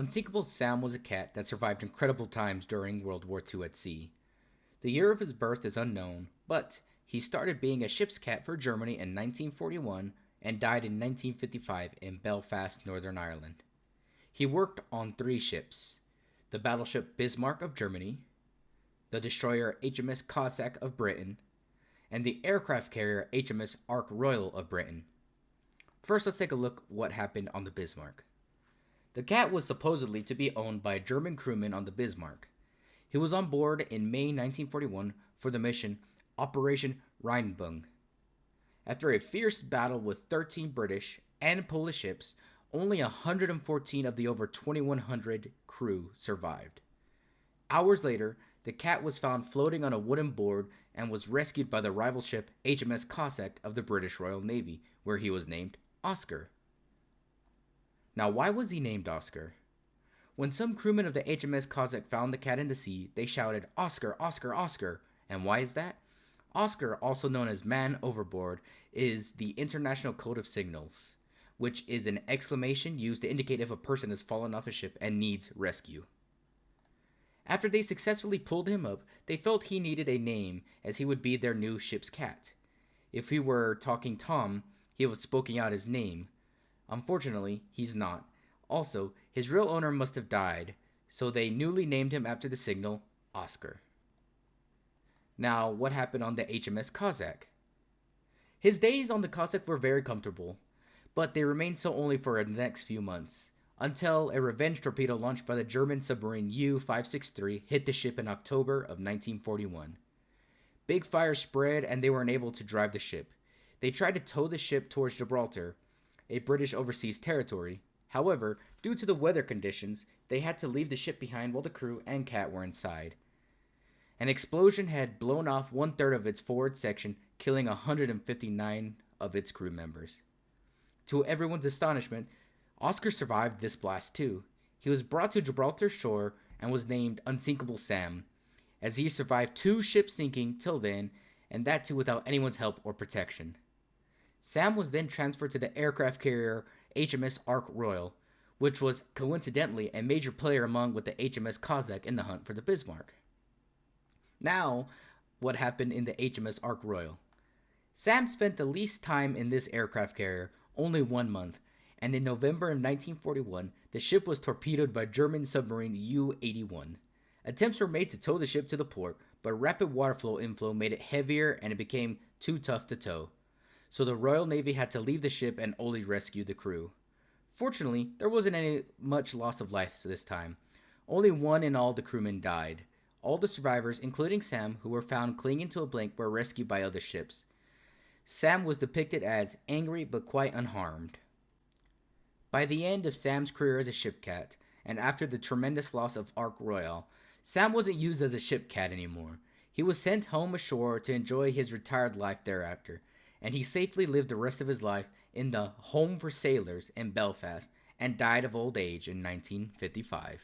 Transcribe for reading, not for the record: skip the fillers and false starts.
Unsinkable Sam was a cat that survived incredible times during World War II at sea. The year of his birth is unknown, but he started being a ship's cat for Germany in 1941 and died in 1955 in Belfast, Northern Ireland. He worked on three ships: the battleship Bismarck of Germany, the destroyer HMS Cossack of Britain, and the aircraft carrier HMS Ark Royal of Britain. First, let's take a look at what happened on the Bismarck. The cat was supposedly to be owned by a German crewman on the Bismarck. He was on board in May 1941 for the mission Operation Rheinbung. After a fierce battle with 13 British and Polish ships, only 114 of the over 2,100 crew survived. Hours later, the cat was found floating on a wooden board and was rescued by the rival ship HMS Cossack of the British Royal Navy, where he was named Oscar. Now, why was he named Oscar? When some crewmen of the HMS Cossack found the cat in the sea, they shouted, "Oscar, Oscar, Oscar." And why is that? Oscar, also known as man overboard, is the international code of signals, which is an exclamation used to indicate if a person has fallen off a ship and needs rescue. After they successfully pulled him up, they felt he needed a name, as he would be their new ship's cat. If he were talking Tom, he was speaking out his name. Unfortunately, he's not. Also, his real owner must have died, so they newly named him after the signal, Oscar. Now, what happened on the HMS Cossack? His days on the Cossack were very comfortable, but they remained so only for the next few months, until a revenge torpedo launched by the German submarine U-563 hit the ship in October of 1941. Big fire spread and they were unable to drive the ship. They tried to tow the ship towards Gibraltar, a British overseas territory. However, due to the weather conditions, they had to leave the ship behind while the crew and cat were inside. An explosion had blown off 1/3 of its forward section, killing 159 of its crew members. To everyone's astonishment, Oscar survived this blast too. He was brought to Gibraltar shore and was named Unsinkable Sam, as he survived 2 ships sinking till then, and that too without anyone's help or protection. Sam was then transferred to the aircraft carrier HMS Ark Royal, which was coincidentally a major player along with the HMS Cossack in the hunt for the Bismarck. Now, what happened in the HMS Ark Royal? Sam spent the least time in this aircraft carrier, only 1 month, and in November of 1941, the ship was torpedoed by German submarine U-81. Attempts were made to tow the ship to the port, but rapid water flow inflow made it heavier and it became too tough to tow. So the Royal Navy had to leave the ship and only rescue the crew. Fortunately, there wasn't any much loss of life this time. Only 1 in all the crewmen died. All the survivors, including Sam, who were found clinging to a plank, were rescued by other ships. Sam was depicted as angry but quite unharmed. By the end of Sam's career as a ship cat, and after the tremendous loss of Ark Royal, Sam wasn't used as a ship cat anymore. He was sent home ashore to enjoy his retired life thereafter, and he safely lived the rest of his life in the Home for Sailors in Belfast and died of old age in 1955.